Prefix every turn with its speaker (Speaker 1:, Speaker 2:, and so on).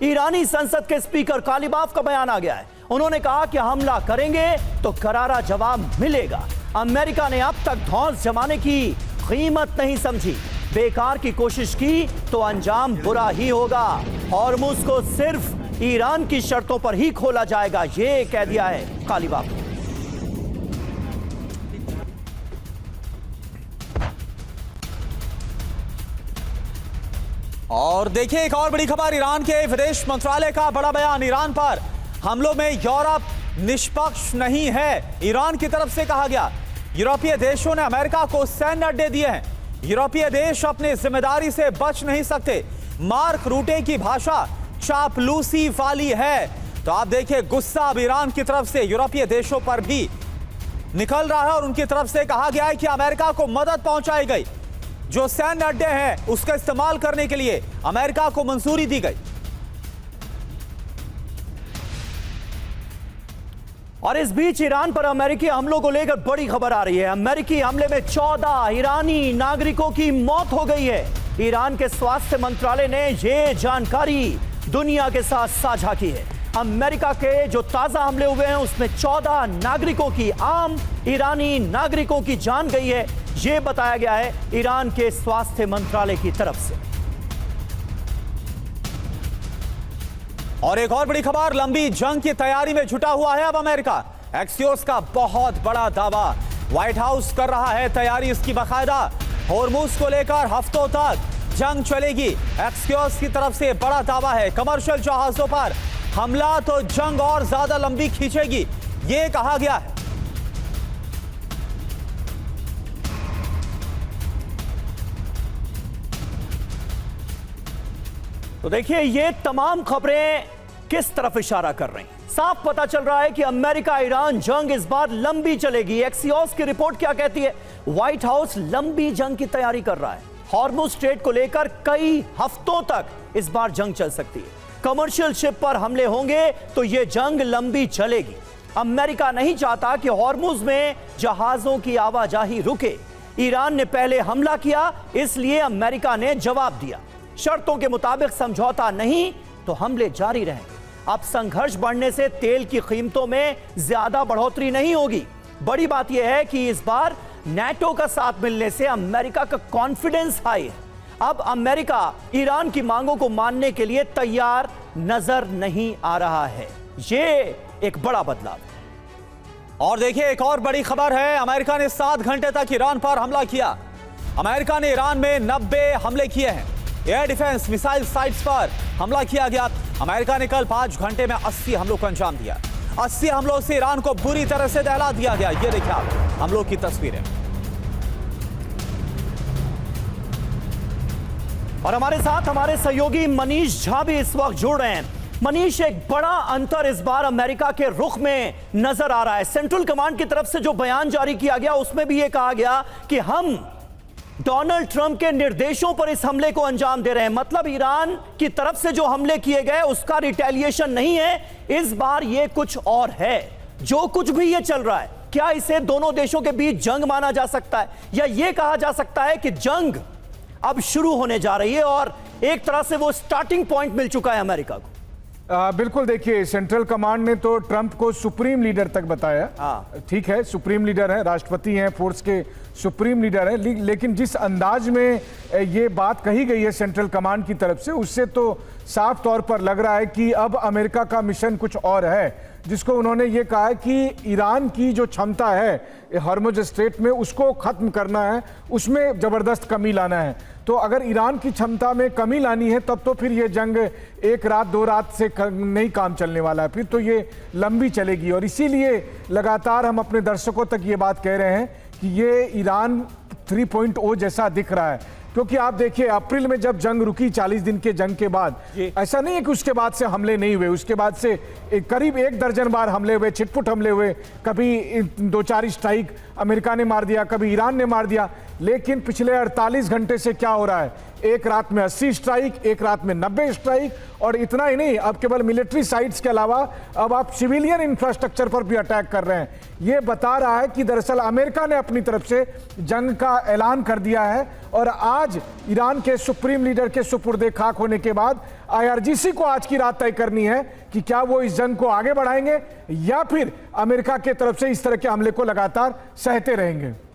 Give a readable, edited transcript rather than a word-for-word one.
Speaker 1: ईरानी संसद के स्पीकर कालिबाफ का बयान आ गया है। उन्होंने कहा कि हमला करेंगे तो करारा जवाब मिलेगा। अमेरिका ने अब तक धौंस जमाने की कीमत नहीं समझी, बेकार की कोशिश की तो अंजाम बुरा ही होगा। हॉर्मुज को सिर्फ ईरान की शर्तों पर ही खोला जाएगा, यह कह दिया है कालिबाफ ने।
Speaker 2: और देखिए एक और बड़ी खबर, ईरान के विदेश मंत्रालय का बड़ा बयान। ईरान पर हमलों में यूरोप निष्पक्ष नहीं है, ईरान की तरफ से कहा गया। यूरोपीय देशों ने अमेरिका को सैन्य अड्डे दिए हैं, यूरोपीय देश अपनी जिम्मेदारी से बच नहीं सकते। मार्क रूटे की भाषा चापलूसी वाली है। तो आप देखिए गुस्सा अब ईरान की तरफ से यूरोपीय देशों पर भी निकल रहा है और उनकी तरफ से कहा गया है कि अमेरिका को मदद पहुंचाई गई। जो सैन्य अड्डे हैं उसका इस्तेमाल करने के लिए अमेरिका को मंजूरी दी गई।
Speaker 1: और इस बीच ईरान पर अमेरिकी हमलों को लेकर बड़ी खबर आ रही है। अमेरिकी हमले में 14 ईरानी नागरिकों की मौत हो गई है। ईरान के स्वास्थ्य मंत्रालय ने यह जानकारी दुनिया के साथ साझा की है। अमेरिका के जो ताजा हमले हुए हैं उसमें 14 नागरिकों की, आम ईरानी नागरिकों की जान गई है, यह बताया गया है ईरान के स्वास्थ्य मंत्रालय की तरफ से।
Speaker 2: और एक और बड़ी खबर, लंबी जंग की तैयारी में जुटा हुआ है अब अमेरिका। एक्सियोस का बहुत बड़ा दावा, व्हाइट हाउस कर रहा है तैयारी इसकी बाकायदा। हॉर्मुज को लेकर हफ्तों तक जंग चलेगी, एक्सियोस की तरफ से बड़ा दावा है। कमर्शियल जहाजों पर हमला तो जंग और ज्यादा लंबी खींचेगी, यह कहा गया है।
Speaker 1: तो देखिए ये तमाम खबरें किस तरफ इशारा कर रही हैं। साफ पता चल रहा है कि अमेरिका ईरान जंग इस बार लंबी चलेगी। एक्सियोस की रिपोर्ट क्या कहती है? व्हाइट हाउस लंबी जंग की तैयारी कर रहा है। हॉर्मुज स्ट्रेट को लेकर कई हफ्तों तक इस बार जंग चल सकती है। कमर्शियल शिप पर हमले होंगे तो यह जंग लंबी चलेगी। अमेरिका नहीं चाहता कि हॉर्मुज में जहाजों की आवाजाही रुके। ईरान ने पहले हमला किया, इसलिए अमेरिका ने जवाब दिया। शर्तों के मुताबिक समझौता नहीं तो हमले जारी रहेंगे। अब संघर्ष बढ़ने से तेल की कीमतों में ज्यादा बढ़ोतरी नहीं होगी। बड़ी बात यह है कि इस बार नेटो का साथ मिलने से अमेरिका का कॉन्फिडेंस हाई है। अब अमेरिका ईरान की मांगों को मानने के लिए तैयार नजर नहीं आ रहा है। यह एक बड़ा बदलाव है।
Speaker 2: और देखिए एक और बड़ी खबर है, अमेरिका ने 7 घंटे तक ईरान पर हमला किया। अमेरिका ने ईरान में 90 हमले किए हैं। एयर डिफेंस मिसाइल साइट्स पर हमला किया गया। अमेरिका ने कल 5 घंटे में 80 हमलों को अंजाम दिया। 80 हमलों से ईरान को बुरी तरह से दहला दिया गया। ये देखिए आप हमलों की तस्वीरें।
Speaker 1: और हमारे साथ हमारे सहयोगी मनीष झा भी इस वक्त जुड़ रहे हैं। मनीष, एक बड़ा अंतर इस बार अमेरिका के रुख में नजर आ रहा है। सेंट्रल कमांड की तरफ से जो बयान जारी किया गया उसमें भी यह कहा गया कि हम डोनाल्ड ट्रंप के निर्देशों पर इस हमले को अंजाम दे रहे हैं। मतलब ईरान की तरफ से जो हमले किए गए उसका रिटेलिएशन नहीं है, इस बार यह कुछ और है। जो कुछ भी यह चल रहा है, क्या इसे दोनों देशों के बीच जंग माना जा सकता है, या यह कहा जा सकता है कि जंग अब शुरू होने जा रही है और एक तरह से वो स्टार्टिंग पॉइंट मिल चुका है अमेरिका को?
Speaker 3: बिल्कुल, देखिए सेंट्रल कमांड ने तो ट्रंप को सुप्रीम लीडर तक बताया। ठीक है, सुप्रीम लीडर है, राष्ट्रपति हैं, फोर्स के सुप्रीम लीडर है, लेकिन जिस अंदाज में ये बात कही गई है सेंट्रल कमांड की तरफ से, उससे तो साफ तौर पर लग रहा है कि अब अमेरिका का मिशन कुछ और है। जिसको उन्होंने ये कहा है कि ईरान की जो क्षमता है हॉर्मुज स्ट्रेट में उसको खत्म करना है, उसमें जबरदस्त कमी लाना है। तो अगर ईरान की क्षमता में कमी लानी है तब तो फिर ये जंग 1 रात 2 रात से नहीं काम चलने वाला है, फिर तो ये लंबी चलेगी। और इसीलिए लगातार हम अपने दर्शकों तक ये बात कह रहे हैं कि ये ईरान 3.0 जैसा दिख रहा है। क्योंकि आप देखिए अप्रैल में जब जंग रुकी 40 दिन के जंग के बाद, ऐसा नहीं है कि उसके बाद से हमले नहीं हुए। उसके बाद से करीब 1 दर्जन बार हमले हुए, छिटपुट हमले हुए। कभी 2-4 स्ट्राइक अमेरिका ने मार दिया, कभी ईरान ने मार दिया। लेकिन पिछले 48 घंटे से क्या हो रहा है, एक रात में 80 स्ट्राइक, एक रात में 90 स्ट्राइक, और इतना ही नहीं, अब केवल मिलिट्री साइट्स के अलावा अब आप सिविलियन इंफ्रास्ट्रक्चर पर भी अटैक कर रहे हैं। ये बता रहा है कि दरअसल अमेरिका ने अपनी तरफ से जंग का ऐलान कर दिया है, और आज ईरान के सुप्रीम लीडर के सुपुर्दे खाक होने के बाद IRGC को आज की रात तय करनी है कि क्या वो इस जंग को आगे बढ़ाएंगे या फिर अमेरिका के तरफ से इस तरह के हमले को लगातार सहते रहेंगे।